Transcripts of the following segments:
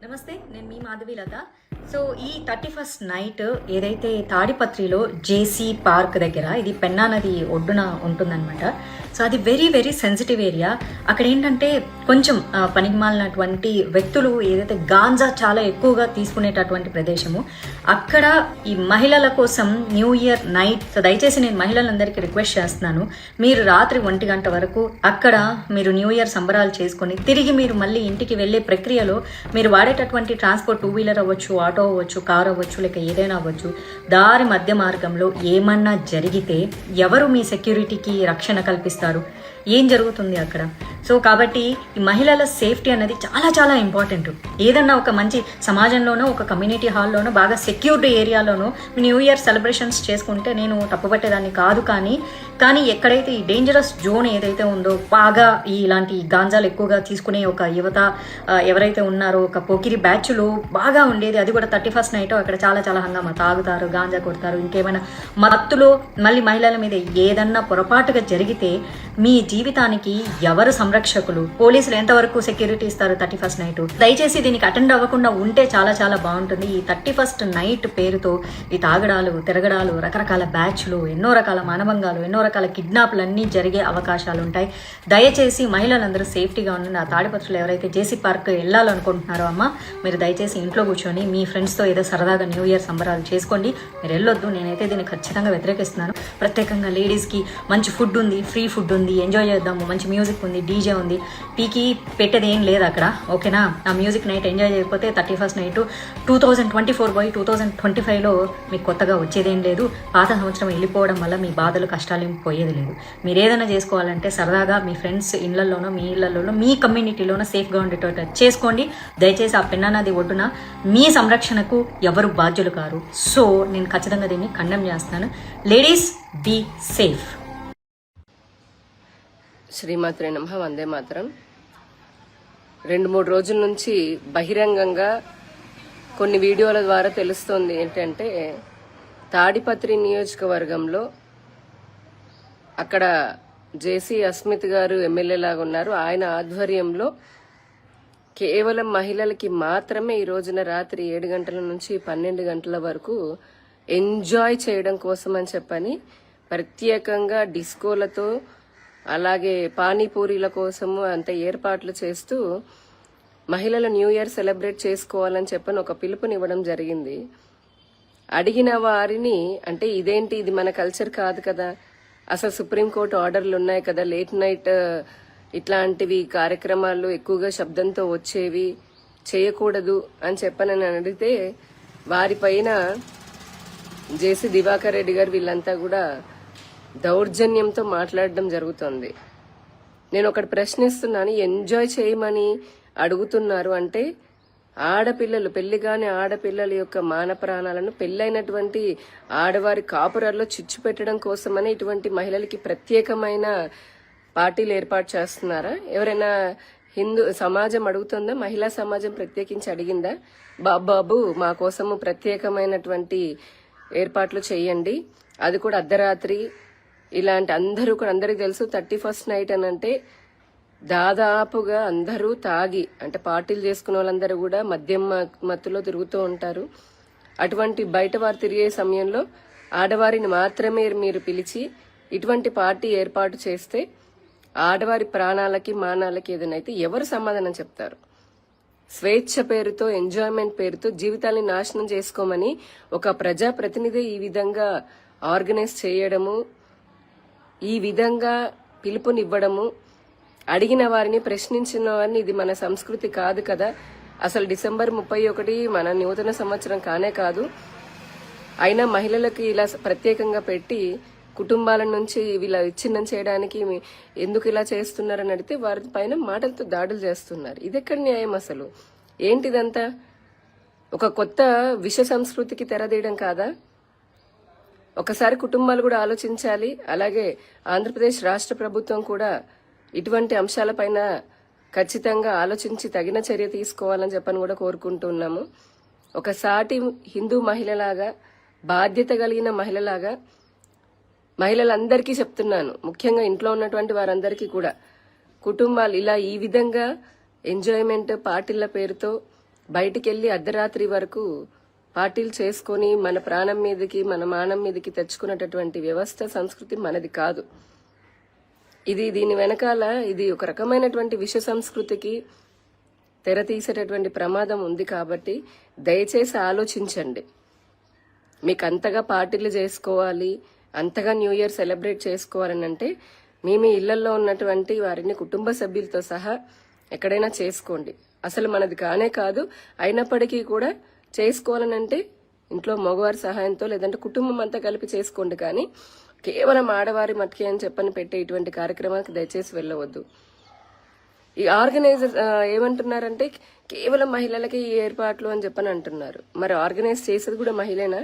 నమస్తే, నేను మీ మాధవీలత. సో ఈ 31st నైట్ ఏదైతే తాడిపత్రిలో జేసీ పార్క్ దగ్గర, ఇది పెన్నా నది ఒడ్డున ఉంటుందన్నమాట. సో అది వెరీ వెరీ సెన్సిటివ్ ఏరియా. అక్కడ ఏంటంటే కొంచెం పనికిమాలినటువంటి వ్యక్తులు ఏదైతే గాంజా చాలా ఎక్కువగా తీసుకునేటటువంటి ప్రదేశము. అక్కడ ఈ మహిళల కోసం న్యూ ఇయర్ నైట్, సో దయచేసి నేను మహిళలందరికీ రిక్వెస్ట్ చేస్తున్నాను, మీరు రాత్రి 1 గంట వరకు అక్కడ మీరు న్యూ ఇయర్ సంబరాలు చేసుకొని తిరిగి మీరు మళ్ళీ ఇంటికి వెళ్ళే ప్రక్రియలో మీరు వాడేటటువంటి ట్రాన్స్పోర్ట్ 2 వీలర్ అవ్వచ్చు, ఆటో అవ్వచ్చు, కార్ అవ్వచ్చు, లేక ఏదైనా అవ్వచ్చు, దారి మధ్య మార్గంలో ఏమన్నా జరిగితే ఎవరు మీ సెక్యూరిటీకి రక్షణ కల్పిస్తారు? ఏం జరుగుతుంది అక్కడ? సో కాబట్టి ఈ మహిళల సేఫ్టీ అనేది చాలా చాలా ఇంపార్టెంట్. ఏదన్నా ఒక మంచి సమాజంలోనో, ఒక కమ్యూనిటీ హాల్లోనో, బాగా సెక్యూర్డ్ ఏరియాలోనో న్యూ ఇయర్ సెలబ్రేషన్స్ చేసుకుంటే నేను తప్పుపట్టేదాన్ని కాదు. కానీ ఎక్కడైతే ఈ డేంజరస్ జోన్ ఏదైతే ఉందో, బాగా ఇలాంటి గాంజాలు ఎక్కువగా తీసుకునే ఒక యువత ఎవరైతే ఉన్నారో, ఒక పోకిరి బ్యాచ్లు బాగా ఉండేది, అది కూడా 31st నైట్ అక్కడ చాలా చాలా హంగామా, తాగుతారు, గాంజా కొడతారు, ఇంకేమైనా మత్తులో మళ్ళీ మహిళల మీద ఏదన్నా పొరపాటుగా జరిగితే మీ జీవితానికి ఎవరు సంరక్షకులు? పోలీసులు ఎంతవరకు సెక్యూరిటీ ఇస్తారు 31st నైట్? దయచేసి దీనికి అటెండ్ అవ్వకుండా ఉంటే చాలా చాలా బాగుంటుంది. ఈ 31st నైట్ పేరుతో ఈ తాగడాలు, తిరగడాలు, రకరకాల బ్యాచ్లు, ఎన్నో రకాల మానభంగాలు, ఎన్నో రకాల కిడ్నాప్లు అన్నీ జరిగే అవకాశాలు ఉంటాయి. దయచేసి మహిళలందరూ సేఫ్టీగా ఉండండి. ఆ తాడిపత్రులు ఎవరైతే జేసీ పార్క్ వెళ్ళాలనుకుంటున్నారో అమ్మ, మీరు దయచేసి ఇంట్లో కూర్చొని మీ ఫ్రెండ్స్తో ఏదో సరదాగా న్యూ ఇయర్ సంబరాలు చేసుకోండి. మీరు వెళ్ళొద్దు. నేనైతే దీన్ని ఖచ్చితంగా వ్యతిరేకిస్తున్నాను. ప్రత్యేకంగా లేడీస్కి మంచి ఫుడ్ ఉంది, ఫ్రీ ఫుడ్ ఉంది, ఎంజాయ్ చేద్దాము, మంచి మ్యూజిక్ ఉంది, డీజే ఉంది, పీకి పెట్టేది ఏం లేదు అక్కడ, ఓకేనా? ఆ మ్యూజిక్ నైట్ ఎంజాయ్ చేయకపోతే 31st నైట్ 2024 పోయి 2025లో మీకు కొత్తగా వచ్చేదేం లేదు. పాత సంవత్సరం వెళ్ళిపోవడం వల్ల మీ బాధలు, కష్టాలు ఏం పోయేది లేదు. మీరు ఏదైనా చేసుకోవాలంటే సరదాగా మీ ఫ్రెండ్స్ ఇళ్లలోనో, మీ ఇళ్లలోనో, మీ కమ్యూనిటీలోనో సేఫ్గా ఉండేటట్టు చేసుకోండి. దయచేసి ఆ పెన్నా నది ఒడ్డున మీ సంరక్షణకు ఎవరు బాధ్యులు కారు. సో నేను ఖచ్చితంగా దీన్ని ఖండం చేస్తున్నాను. Ladies, be safe. శ్రీమాత్రే నమః. వందే మాత్రం. 2-3 రోజుల నుంచి బహిరంగంగా కొన్ని వీడియోల ద్వారా తెలుస్తోంది ఏంటంటే, తాడిపత్రి నియోజకవర్గంలో అక్కడ జేసీ అస్మిత్ గారు ఎమ్మెల్యే లాగా ఉన్నారు. ఆయన ఆధ్వర్యంలో కేవలం మహిళలకి మాత్రమే ఈ రోజున రాత్రి 7 గంటల నుంచి 12 గంటల వరకు ఎంజాయ్ చేయడం కోసం అని చెప్పని ప్రత్యేకంగా డిస్కోలతో, అలాగే పానీపూరీల కోసము అంత ఏర్పాట్లు చేస్తూ మహిళల న్యూ ఇయర్ సెలబ్రేట్ చేసుకోవాలని చెప్పని ఒక పిలుపునివ్వడం జరిగింది. అడిగిన వారిని, అంటే ఇదేంటి, ఇది మన కల్చర్ కాదు కదా, అసలు సుప్రీంకోర్టు ఆర్డర్లు ఉన్నాయి కదా, లేట్ నైట్ ఇట్లాంటివి కార్యక్రమాలు ఎక్కువగా శబ్దంతో వచ్చేవి చేయకూడదు అని చెప్పని అడిగితే వారిపైన జేసీ దివాకర్ రెడ్డి గారు వీళ్ళంతా కూడా దౌర్జన్యంతో మాట్లాడడం జరుగుతుంది. నేను ఒకటి ప్రశ్నిస్తున్నాను, ఎంజాయ్ చేయమని అడుగుతున్నారు అంటే ఆడపిల్లలు, పెళ్లిగాని ఆడపిల్లల యొక్క మాన ప్రాణాలను పెళ్లైనటువంటి ఆడవారి కాపురాల్లో చిచ్చు పెట్టడం కోసమని ఇటువంటి మహిళలకి ప్రత్యేకమైన పార్టీలు ఏర్పాటు చేస్తున్నారా? ఎవరైనా హిందూ సమాజం అడుగుతుందా? మహిళా సమాజం ప్రత్యేకించి అడిగిందా? బాబు మా కోసము ప్రత్యేకమైనటువంటి ఏర్పాట్లు చేయండి, అది కూడా అర్ధరాత్రి, ఇలాంటి అందరూ కూడా, అందరికి తెలుసు 31st నైట్ అని అంటే దాదాపుగా అందరూ తాగి, అంటే పార్టీలు చేసుకునే వాళ్ళందరూ కూడా మద్యం మత్తులో తిరుగుతూ ఉంటారు. అటువంటి బయట వారు తిరిగే సమయంలో ఆడవారిని మాత్రమే మీరు పిలిచి ఇటువంటి పార్టీ ఏర్పాటు చేస్తే ఆడవారి ప్రాణాలకి, మానాలకి ఏదైనా ఎవరు సమాధానం చెప్తారు? స్వేచ్ఛ పేరుతో, ఎంజాయ్మెంట్ పేరుతో జీవితాన్ని నాశనం చేసుకోమని ఒక ప్రజాప్రతినిధి ఈ విధంగా ఆర్గనైజ్ చేయడము, ఈ విధంగా పిలుపునివ్వడము, అడిగిన వారిని, ప్రశ్నించిన వారిని, ఇది మన సంస్కృతి కాదు కదా. అసలు డిసెంబర్ 31 మన నూతన సంవత్సరం కానే కాదు. అయినా మహిళలకు ఇలా ప్రత్యేకంగా పెట్టి కుటుంబాల నుంచి వీళ్ళ విచ్ఛిన్నం చేయడానికి ఎందుకు ఇలా చేస్తున్నారని అడిగితే వారి పైన మాటలతో దాడులు చేస్తున్నారు. ఇదెక్కడ న్యాయం? అసలు ఏంటిదంతా? ఒక కొత్త విష సంస్కృతికి తెరదీయడం కాదా? ఒకసారి కుటుంబాలు కూడా ఆలోచించాలి. అలాగే ఆంధ్రప్రదేశ్ రాష్ట్ర ప్రభుత్వం కూడా ఇటువంటి అంశాలపైన ఖచ్చితంగా ఆలోచించి తగిన చర్య తీసుకోవాలని చెప్పని కూడా కోరుకుంటున్నాము. ఒక సాటి హిందూ మహిళలాగా, బాధ్యత కలిగిన మహిళలాగా మహిళలందరికీ చెప్తున్నాను, ముఖ్యంగా ఇంట్లో ఉన్నటువంటి వారందరికీ కూడా, కుటుంబాలు ఇలా ఈ విధంగా ఎంజాయ్మెంట్ పార్టీల పేరుతో బయటికి వెళ్ళి అర్ధరాత్రి వరకు పార్టీలు చేసుకొని మన ప్రాణం మీదకి మన మానం మీదకి తెచ్చుకున్నటువంటి వ్యవస్థ సంస్కృతి మనది కాదు. దీని వెనకాల ఇది ఒక రకమైనటువంటి విష సంస్కృతికి తెర తీసేటటువంటి ప్రమాదం ఉంది. కాబట్టి దయచేసి ఆలోచించండి. మీకు అంతగా పార్టీలు చేసుకోవాలి, అంతగా న్యూ ఇయర్ సెలబ్రేట్ చేసుకోవాలని అంటే మీ ఇళ్లలో ఉన్నటువంటి వారిని కుటుంబ సభ్యులతో సహా ఎక్కడైనా చేసుకోండి. అసలు మనది కానే కాదు. అయినప్పటికీ కూడా చేసుకోవాలనంటే ఇంట్లో మగవారి సహాయంతో లేదంటే కుటుంబం అంతా కలిపి చేసుకోండి. కానీ కేవలం ఆడవారి మట్కి అని చెప్పని పెట్టే ఇటువంటి కార్యక్రమానికి దయచేసి వెళ్ళవద్దు. ఈ ఆర్గనైజర్ ఏమంటున్నారంటే కేవలం మహిళలకి ఈ ఏర్పాట్లు అని చెప్పని అంటున్నారు. మరి ఆర్గనైజ్ చేసేది కూడా మహిళేనా?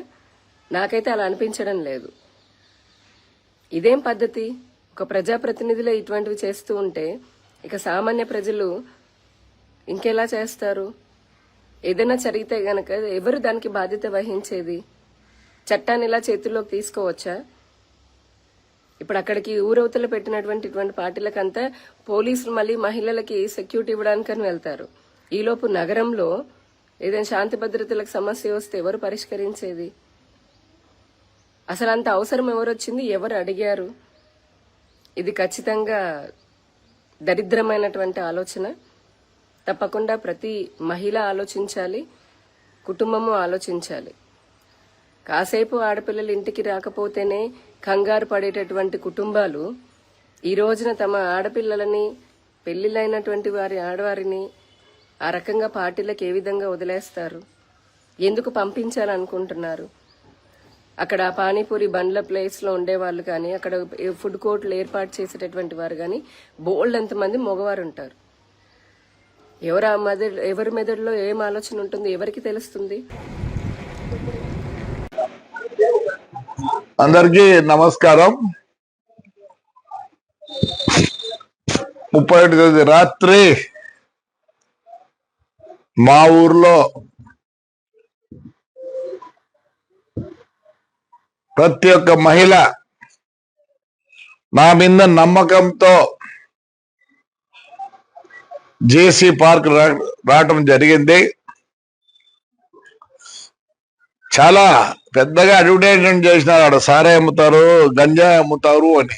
నాకైతే అలా అనిపించడం లేదు. ఇదేం పద్ధతి? ఒక ప్రజాప్రతినిధులు ఇటువంటివి చేస్తూ ఉంటే ఇక సామాన్య ప్రజలు ఇంకెలా చేస్తారు? ఏదైనా జరిగితే గనక ఎవరు దానికి బాధ్యత వహించేది? చట్టాన్ని ఇలా చేతుల్లోకి తీసుకోవచ్చా? ఇప్పుడు అక్కడికి ఊరవతలు పెట్టినటువంటి ఇటువంటి పార్టీలకంతా పోలీసులు మళ్ళీ మహిళలకి సెక్యూరిటీ ఇవ్వడానికని వెళ్తారు. ఈలోపు నగరంలో ఏదైనా శాంతి భద్రతలకు సమస్య వస్తే ఎవరు పరిష్కరించేది? అసలు అంత అవసరం ఎవరొచ్చింది? ఎవరు అడిగారు? ఇది ఖచ్చితంగా దరిద్రమైనటువంటి ఆలోచన. తప్పకుండా ప్రతి మహిళ ఆలోచించాలి, కుటుంబము ఆలోచించాలి. కాసేపు ఆడపిల్లలు ఇంటికి రాకపోతేనే కంగారు పడేటటువంటి కుటుంబాలు ఈ రోజున తమ ఆడపిల్లలని, పెళ్లిళ్ళైనటువంటి వారి ఆడవారిని ఆ రకంగా పార్టీలకు ఏ విధంగా వదిలేస్తారు? ఎందుకు పంపించాలనుకుంటున్నారు? అక్కడ పానీపూరి బండ్ల ప్లేస్ లో ఉండేవాళ్ళు కానీ, అక్కడ ఫుడ్ కోర్టులు ఏర్పాటు చేసేటటువంటి వారు కానీ బోల్డ్ ఎంతమంది మగవారు ఉంటారు. ఎవరి మెదడులో ఏం ఆలోచన ఉంటుంది ఎవరికి తెలుస్తుంది? అందరికీ నమస్కారం. 31 తేదీ రాత్రి మా ఊర్లో ప్రతి ఒక్క మహిళ నా మీద నమ్మకంతో జేసీ పార్క్ రావటం జరిగింది. చాలా పెద్దగా అడ్వర్టైజ్మెంట్ చేసినారు, ఆడ సారే అమ్ముతారు, గంజాయి అమ్ముతారు అని.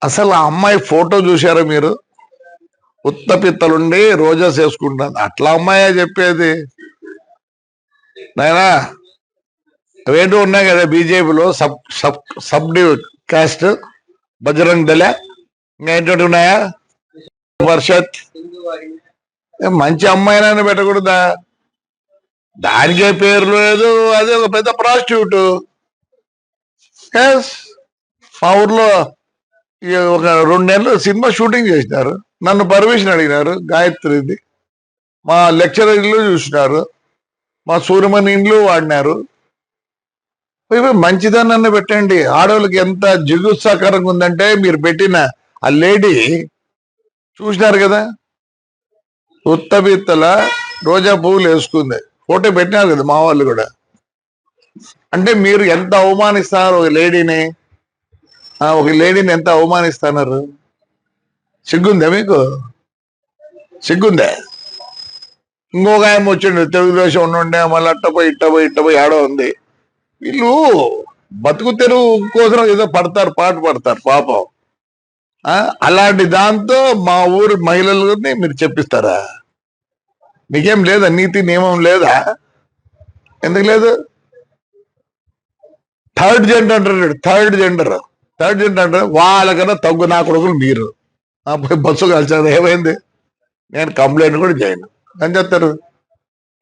అసలు ఆ అమ్మాయి ఫోటో చూశారా మీరు? ఉత్తపిత్తలుండి రోజాస్ వేసుకుంటాను. అట్లా అమ్మాయే చెప్పేది. నాయనా అవేంటో ఉన్నాయి కదా బీజేపీలో సబ్ కాస్ట్, బజరంగ్ దళ, ఇంకా ఏంటంటే ఉన్నాయా, పరిషత్. మంచి అమ్మాయినైనా పెట్టకూడదా? దానికే పేరు లేదు. అది ఒక పెద్ద ప్రాస్టిట్యూట్. మా ఊర్లో ఒక 2 నెలలు సినిమా షూటింగ్ చేసినారు. నన్ను పర్మిషన్ అడిగినారు. గాయత్రిది మా లెక్చరర్ ఇల్లు చూసినారు, మా సూర్యమణి ఇండ్లు వాడినారు. మంచిదాన్ని పెట్టండి. ఆడవాళ్ళకి ఎంత జిగుత్సాకరంగా ఉందంటే మీరు పెట్టిన ఆ లేడీ చూసినారు కదా, ఉత్తబిత్తల రోజా పువ్వులు వేసుకుంది. ఫోటో పెట్టినారు కదా మా వాళ్ళు కూడా. అంటే మీరు ఎంత అవమానిస్తున్నారు ఒక లేడీని ఎంత అవమానిస్తున్నారు? సిగ్గుందా మీకు? సిగ్గుందా? ఇంకొక ఆయన వచ్చిండు, తెలుగుదేశం ఉండే, మళ్ళీ ఇట్టపోయి ఆడో ఉంది. వీళ్ళు బతుకు తెరువు కోసం ఏదో పాటు పడతారు పాపం. అలాంటి దాంతో మా ఊరు మహిళలని మీరు చెప్పిస్తారా? మీకేం లేదా? నీతి నియమం లేదా? ఎందుకు లేదు? థర్డ్ జెండర్ అంటారు. థర్డ్ జెండర్ వాళ్ళకన్నా తగ్గు నా కొడుకులు మీరు. పోయి బస్సు కలిసారు, ఏమైంది? నేను కంప్లైంట్ కూడా చేయను అని చెప్తారు.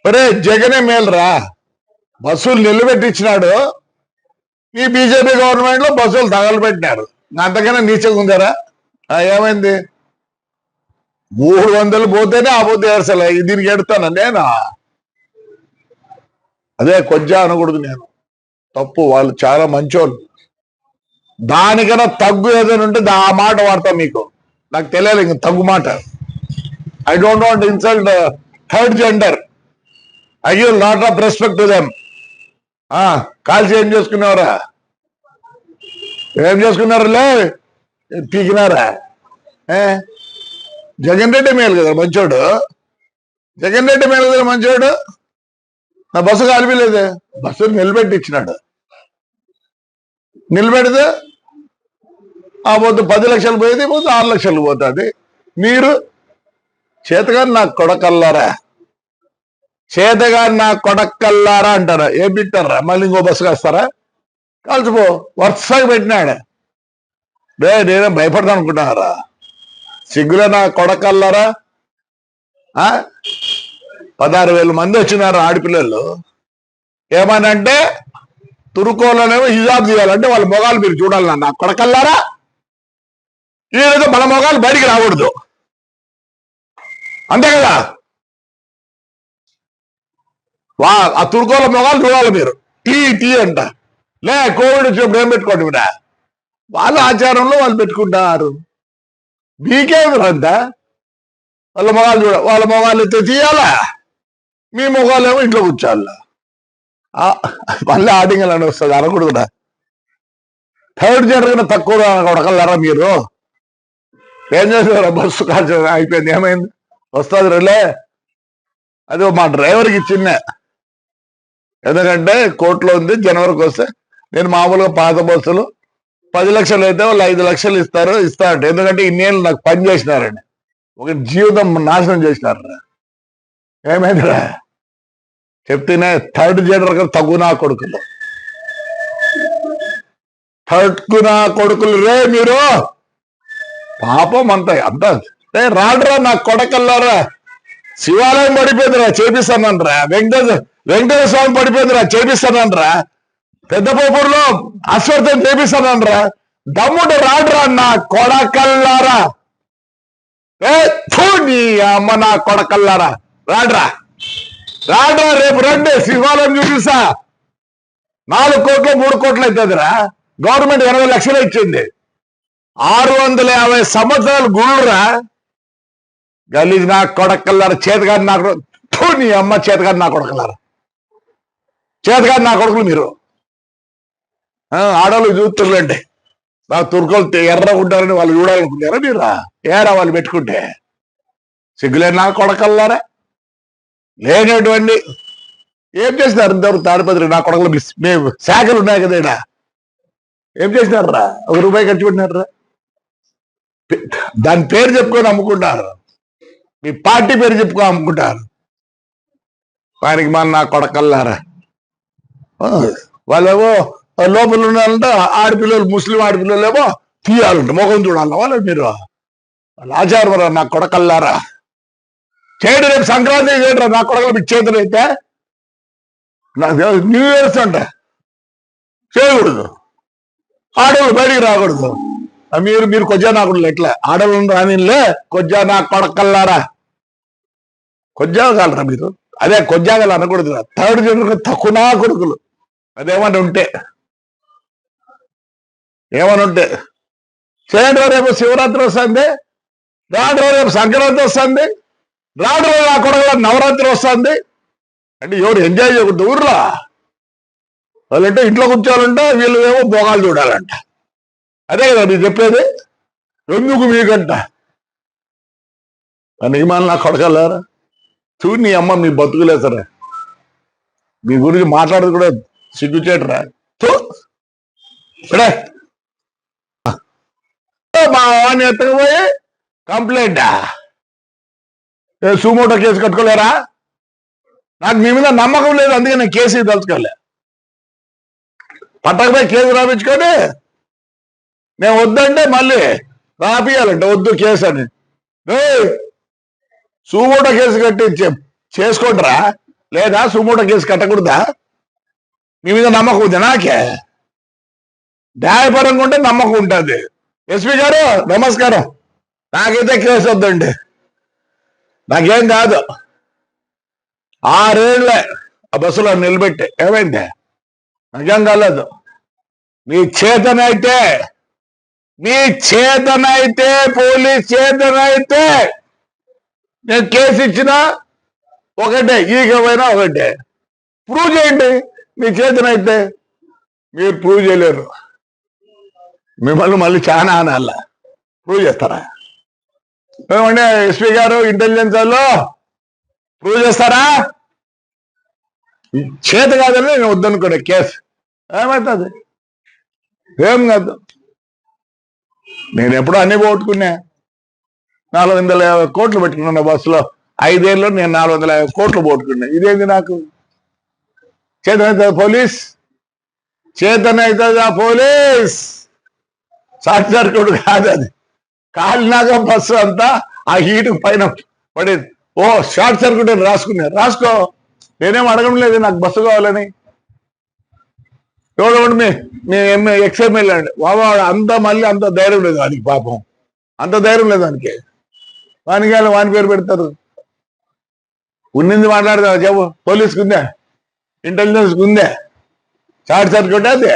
ఒరే జగనే మేలురా, బస్సులు నిలబెట్టించినాడు. ఈ బీజేపీ గవర్నమెంట్ లో బస్సులు తగలబెట్టినారు. అంతకన్నా నీచంగా ఉందారా? ఏమైంది? 300 పోతేనే ఆపోతే అసలు దీనికి ఎడతాను నేను. అదే కొంచెం అనకూడదు నేను, తప్పు. వాళ్ళు చాలా మంచోళ్ళు. దానికన్నా తగ్గు ఏదైనా ఉంటే ఆ మాట వాడతా. మీకు నాకు తెలియాలి ఇంక తగ్గు మాట. I don't want insult third gender. I give lot of respect to them. కాల్చి ఏం చేసుకున్నారా? ఏం చేసుకున్నారులే, పీకినారా? జగన్ రెడ్డి మేలు కదా మంచోడు. జగన్ రెడ్డి మేనేజర్ మంచివాడు, నా బస్సు కాలిపోలేదే, బస్సు నిలబెట్టి ఇచ్చినాడు. నిలబెడితే ఆ పొద్దు 10 లక్షలు పోయేది, పొద్దు 6 లక్షలు పోతుంది. మీరు చేతగాని నా కొడకల్లారా, చేతగాని నా కొడకల్లారా అంటారా? ఏం పెట్టారా? మళ్ళీ ఇంకో బస్సు కాస్తారా? కలిసిపో, వరుసగా పెట్టినాడు. నేనే భయపడతాను అనుకుంటున్నారా? సిగ్గులే నా కొడకల్లారా. 16,000 మంది వచ్చినారు ఆడపిల్లలు. ఏమనంటే తురుకోలోనేమో హిజాబ్ తీయాలంటే వాళ్ళ మొగాలు మీరు చూడాలి. నా కొడకల్లారా, ఈరోజు మన మొగాలు బయటికి రాకూడదు, అంతే కదా? ఆ తురుకోల మొగాలు చూడాలి మీరు. టీ అంట. లే కోవిడ్ వచ్చినప్పుడు ఏం పెట్టుకోండి మీరు, వాళ్ళ ఆచారంలో వాళ్ళు పెట్టుకుంటారు. మీకేమిరంతా వాళ్ళ మొగాలు చూడ, వాళ్ళ మొగాలు ఎత్తే తీయాలా, మీ మొగాలు ఏమో ఇంట్లో కూర్చోాలా. మళ్ళీ ఆడింగ్ అని వస్తుంది, అనకూడదురా. థర్డ్ జనరేషన్ తక్కువ కొడకల్లారా మీరు. ఏం చేస్తారా? బస్సు కాల్చ అయిపోయింది, ఏమైంది? వస్తుంది రేలే. అది మా డ్రైవర్కి ఇచ్చిన, ఎందుకంటే కోర్టులో ఉంది. జనవరికి వస్తే నేను మామూలుగా పాత బస్సులు 10 లక్షలు అయితే వాళ్ళు 5 లక్షలు ఇస్తారంట. ఎందుకంటే ఇన్నేళ్ళు నాకు పని చేసినారండి, ఒక జీవితం నాశనం చేసినారా. ఏమైందిరా చెప్తేనే, థర్డ్ జనరేషన్ తగ్గునా కొడుకులు, తట్టుకున్నా కొడుకులు రే మీరు. పాపం అంతా రాడ్రా నా కొడకల్లారా. శివాలయం పడిపోయిందిరా, చేపిస్తానంట్రా. వెంకటేశ్వర స్వామి పడిపోయిందిరా, చేపిస్తానంట్రా. పెద్ద పోపూరులో అశ్వర్థం చేపిస్తానంట్రా. దమ్ముడు రాడ్రా నా కొడకల్లారా. నీ అమ్మ నా కొడకల్లారా, రాడ్రా. రేపు రండి, శివాలయం చూపిస్తా. 4 కోట్లు 3 కోట్లు అవుతుందిరా. గవర్నమెంట్ 80 లక్షలు ఇచ్చింది. 650 సంవత్సరాలు గుళ్ళురా. గలీజ్ నా కొడకల్లారా, చేతగాని నా కొడుకు. నీ అమ్మ చేతగాని నా కొడకల్లారా, చేతగాని నా కొడుకులు మీరు. ఆడవాళ్ళు చూస్తుండండి, నా తుర్కోలు ఎర్రగా ఉంటారని వాళ్ళు చూడాలనుకుంటారా మీరు? ఏరా వాళ్ళు పెట్టుకుంటే? సిగ్గులేని నా కొడకల్లారా. లేనటువంటి ఏం చేసినారు ఇంతవరకు తాడిపత్రి నా కొడకలు? మేము శాఖలు ఉన్నాయి కదా, ఏం చేసినారా? 1 రూపాయి ఖర్చు పెట్టినారా? దాని పేరు చెప్పుకొని అమ్ముకుంటారు, మీ పార్టీ పేరు చెప్పుకొని అమ్ముకుంటారు. వారికి మన నా కొడకల్లారా. వాళ్ళేమో లోపల ఉండాలంటే ఆడపిల్లలు, ముస్లిం ఆడపిల్లలు ఏమో తీయాలంట, ముఖం చూడాలి వాళ్ళు. మీరు వాళ్ళ ఆచారం రా నా కొడకల్లారా. చేయడం రేపు సంక్రాంతి చేయడం నా కొడకలు మీకు చేతులు అయితే. నాకు న్యూ ఇయర్స్ అంట చేయకూడదు, ఆడవాళ్ళు బయటికి రాకూడదు. మీరు కొజ్జా నాకుడు ఎట్లా ఆడవాళ్ళని రానిలే, కొజ్జా నా కొడకల్లారా. కొజ్జా కాలరా మీరు? అదే కొజ్జాగలు అనకూడదు. థర్డ్ జనరేషన్ తక్కువ నా కొడుకులు. అదేమని ఉంటే చేయండి. రేపు శివరాత్రి వస్తుంది, రాడు రేపు సంక్రాంతి వస్తుంది, రాడు నా కొడుకుల నవరాత్రి వస్తుంది. అంటే ఎవరు ఎంజాయ్ చేయకూడదు ఊర్లో? వాళ్ళంటే ఇంట్లో కూర్చోవాలంటే, వీళ్ళు ఏమో భోగాలు చూడాలంట. అదే కదా మీరు చెప్పేది. ఎందుకు మీకంట నియమాలు నా కొడకల్లారా. చూడు నీ అమ్మ మీ బతుకులేసరా. మీ గురించి మాట్లాడదు కూడా సిగ్గుచేటరా. ఇక్కడే మా వాడిని ఎత్తకపోయి కంప్లైంటా? Suo motu case కట్టుకోలేరా? నాకు మీ మీద నమ్మకం లేదు, అందుకే నేను కేసు తలుచుకోలే. పట్టకపోయి కేసు రాపించుకొని నేను వద్దంటే మళ్ళీ రాపియాలంటే వద్దు కేసు అని. సుమోటో కేసు కట్టి చేసుకోండిరా, లేదా సుమోటో కేసు కట్టకూడదా? మీ మీద నమ్మకం ఉంది నాకే. న్యాయపరంగా ఉంటే నమ్మకం ఉంటుంది. ఎస్పీ గారు నమస్కారం. నాకైతే కేసు వద్దండి, నాకేం కాదు. 6 ఏళ్ళే ఆ బస్సులో నిలబెట్టి ఏమైంది? నాకేం కాలేదు. మీ చేతనైతే పోలీస్ చేతనైతే నేను కేసు ఇచ్చినా ఒకటే, ఈగమైనా ఒకటే. ప్రూవ్ చేయండి మీ చేతనైతే. మీరు ప్రూవ్ చేయలేరు, మిమ్మల్ని మళ్ళీ చాలా అనాల. ప్రూవ్ చేస్తారా? ఏమంటే ఎస్పీ గారు, ఇంటెలిజెన్స్ వాళ్ళు ప్రూవ్ చేస్తారా? చేత కాదని నేను వద్దనుకోండి కేసు ఏమవుతుంది? ఏం కాదు. నేను ఎప్పుడో అన్ని పోగొట్టుకున్నా. 450 కోట్లు పెట్టుకున్నా బస్సులో. 5 ఏళ్ళు నేను 450 కోట్లు పోగొట్టుకున్నా. ఇదేంది నాకు? చేతనవుతుంది పోలీస్? చేతనవుతుందా పోలీస్? షార్ట్ సర్క్యూట్ కాదు అది. కాలినాక బస్సు అంతా ఆ హీట్ పైన పడేది. ఓ షార్ట్ సర్క్యూట్ అని రాసుకో. నేనేం అడగడం లేదు నాకు బస్సు కావాలని. ఎవడోడు మీ ఎక్స్ఎంఎల్ అండి బాబా, మళ్ళీ అంత ధైర్యం లేదు వానికి. పాపం అంత ధైర్యం లేదు వానికి. వాని పేరు పెడతారు. ఉన్నింది మాట్లాడదా చెప్పు. పోలీసుకు ఉందా? ఇంటెలిజెన్స్ ఉందా? షార్ట్ సర్క్యూట్ అదే.